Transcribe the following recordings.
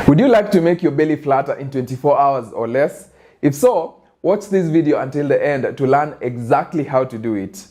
Would you like to make your belly flatter in 24 hours or less? If so, watch this video until the end to learn exactly how to do it.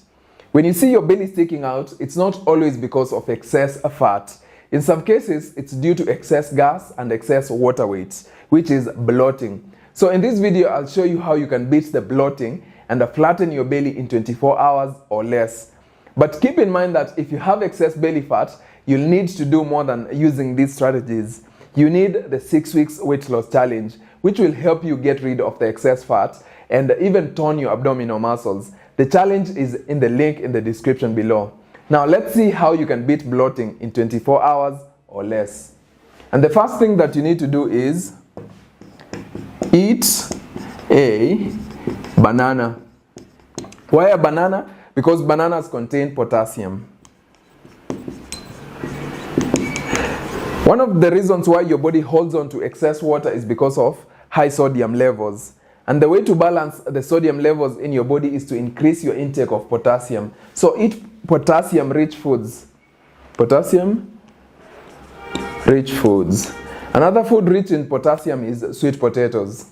When you see your belly sticking out, it's not always because of excess fat. In some cases, it's due to excess gas and excess water weight, which is bloating. So in this video, I'll show you how you can beat the bloating and flatten your belly in 24 hours or less. But keep in mind that if you have excess belly fat, you'll need to do more than using these strategies. You need the 6 weeks weight loss challenge, which will help you get rid of the excess fat and even tone your abdominal muscles. The challenge is in the link in the description below. Now let's see how you can beat bloating in 24 hours or less. And the first thing that you need to do is eat a banana. Why a banana? Because bananas contain potassium. One of the reasons why your body holds on to excess water is because of high sodium levels. And the way to balance the sodium levels in your body is to increase your intake of potassium. So eat potassium-rich foods. Potassium-rich foods. Another food rich in potassium is sweet potatoes.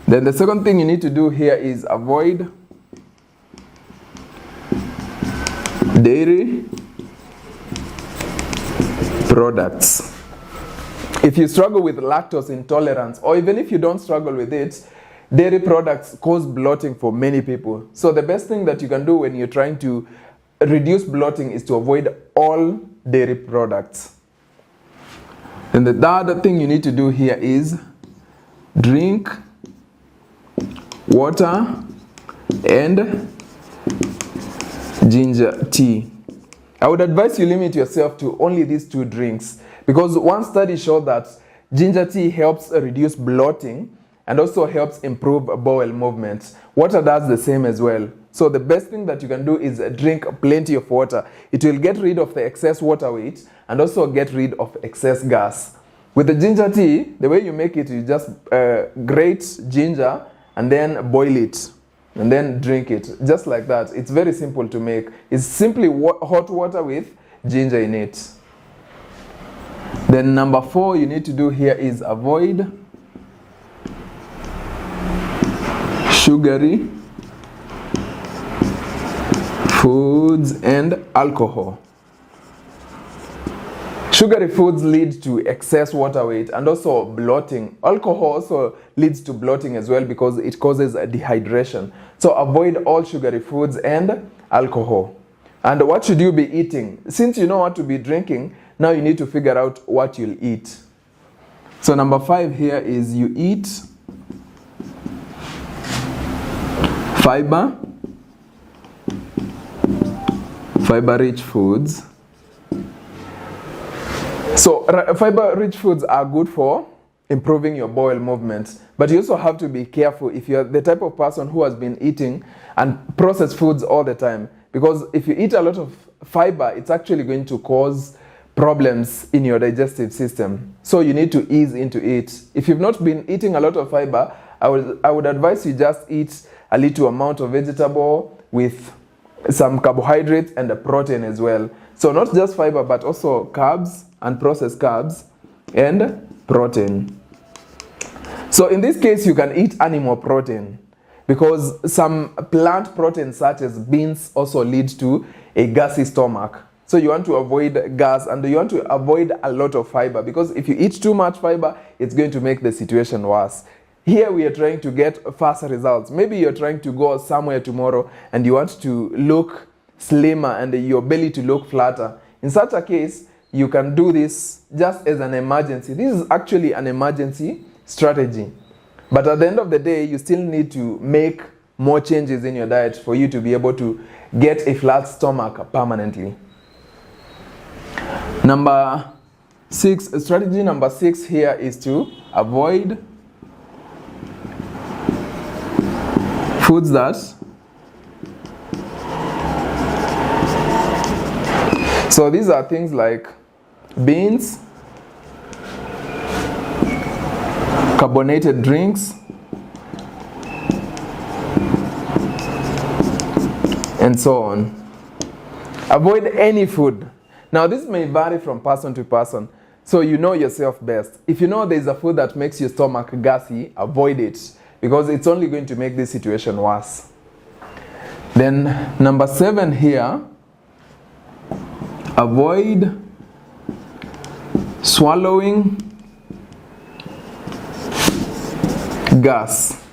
Then the second thing you need to do here is avoid dairy products. If you struggle with lactose intolerance, or even if you don't struggle with it, dairy products cause bloating for many people. So the best thing that you can do when you're trying to reduce bloating is to avoid all dairy products. And the other thing you need to do here is drink water and ginger tea. I would advise you limit yourself to only these 2 drinks, because one study showed that ginger tea helps reduce bloating and also helps improve bowel movement. Water does the same as well. So the best thing that you can do is drink plenty of water. It will get rid of the excess water weight and also get rid of excess gas. With the ginger tea, the way you make it, you just grate ginger and then boil it. And then drink it, just like that. It's very simple to make. It's simply hot water with ginger in it. Then number 4 you need to do here is avoid sugary foods and alcohol. Sugary foods lead to excess water weight and also bloating. Alcohol also leads to bloating as well because it causes dehydration. So avoid all sugary foods and alcohol. And what should you be eating? Since you know what to be drinking, now you need to figure out what you'll eat. So number 5 here is you eat fiber-rich foods. So fiber-rich foods are good for improving your bowel movement, but you also have to be careful if you're the type of person who has been eating and processed foods all the time, because if you eat a lot of fiber, it's actually going to cause problems in your digestive system. So you need to ease into it. If you've not been eating a lot of fiber, I would advise you just eat a little amount of vegetable with some carbohydrates and a protein as well. So not just fiber, but also carbs and processed carbs and protein. So in this case, you can eat animal protein because some plant proteins such as beans also lead to a gassy stomach. So you want to avoid gas and you want to avoid a lot of fiber, because if you eat too much fiber, it's going to make the situation worse. Here we are trying to get faster results. Maybe you're trying to go somewhere tomorrow and you want to look slimmer and your belly to look flatter. In such a case, you can do this just as an emergency. This is actually an emergency strategy. But at the end of the day, you still need to make more changes in your diet for you to be able to get a flat stomach permanently. Strategy number 6 here is to avoid foods that so these are things like beans, carbonated drinks, and so on. Avoid any food. Now this may vary from person to person. So you know yourself best. If you know there's a food that makes your stomach gassy, avoid it, because it's only going to make this situation worse. Then number 7 here, avoid swallowing gas.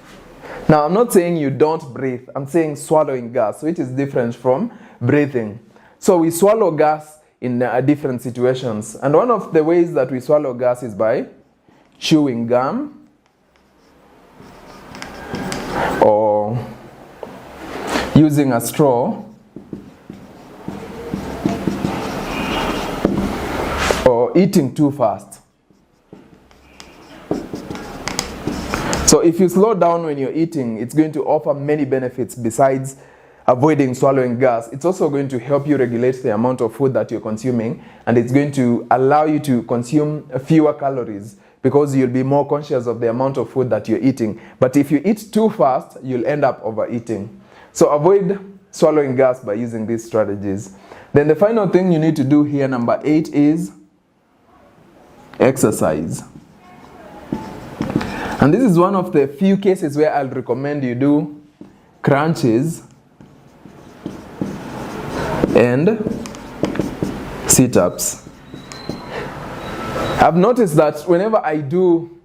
Now, I'm not saying you don't breathe. I'm saying swallowing gas, which is different from breathing. So we swallow gas in different situations. And one of the ways that we swallow gas is by chewing gum or using a straw or eating too fast. So if you slow down when you're eating, it's going to offer many benefits besides avoiding swallowing gas. It's also going to help you regulate the amount of food that you're consuming, and it's going to allow you to consume fewer calories because you'll be more conscious of the amount of food that you're eating. But if you eat too fast, you'll end up overeating. So avoid swallowing gas by using these strategies. Then the final thing you need to do here, number 8, is exercise. And this is one of the few cases where I'll recommend you do crunches and sit-ups. I've noticed that whenever I do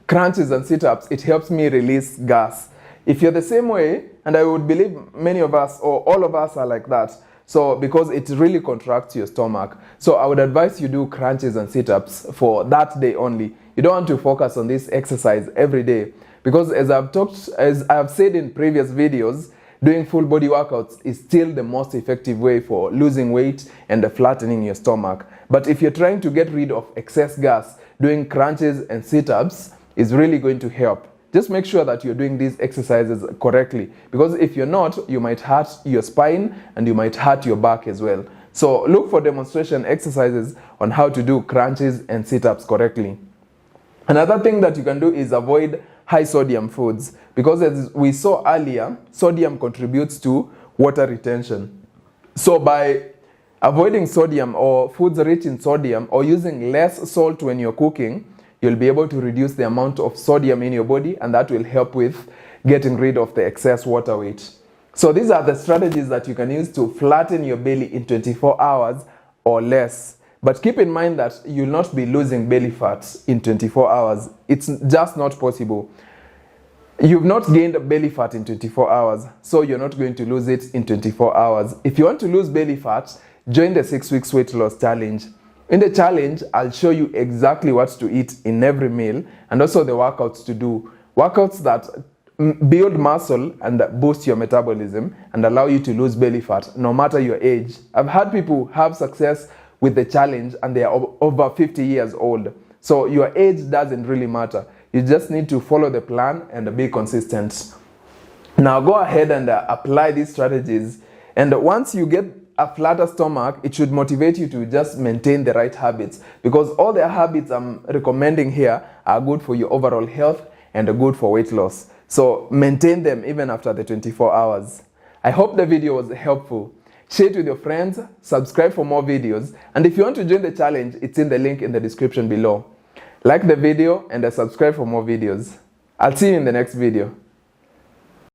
crunches and sit-ups, it helps me release gas. If you're the same way, and I would believe many of us or all of us are like that, so because it really contracts your stomach. So I would advise you do crunches and sit-ups for that day only. You don't want to focus on this exercise every day, because as I've said in previous videos, doing full body workouts is still the most effective way for losing weight and flattening your stomach. But if you're trying to get rid of excess gas, doing crunches and sit-ups is really going to help. Just make sure that you're doing these exercises correctly, because if you're not, you might hurt your spine and you might hurt your back as well. So look for demonstration exercises on how to do crunches and sit-ups correctly. Another thing that you can do is avoid high sodium foods, because as we saw earlier, sodium contributes to water retention. So by avoiding sodium or foods rich in sodium or using less salt when you're cooking, you'll be able to reduce the amount of sodium in your body, and that will help with getting rid of the excess water weight. So these are the strategies that you can use to flatten your belly in 24 hours or less. But keep in mind that you'll not be losing belly fat in 24 hours. It's just not possible. You've not gained belly fat in 24 hours, so you're not going to lose it in 24 hours. If you want to lose belly fat, join the 6 weeks weight loss challenge. In the challenge, I'll show you exactly what to eat in every meal and also the workouts to do. Workouts that build muscle and boost your metabolism and allow you to lose belly fat no matter your age. I've had people have success with the challenge and they are over 50 years old. So your age doesn't really matter. You just need to follow the plan and be consistent. Now go ahead and apply these strategies. And once you get a flatter stomach, it should motivate you to just maintain the right habits, because all the habits I'm recommending here are good for your overall health and good for weight loss. So maintain them even after the 24 hours. I hope the video was helpful. Share it with your friends, subscribe for more videos, and if you want to join the challenge, it's in the link in the description below. Like the video and subscribe for more videos. I'll see you in the next video.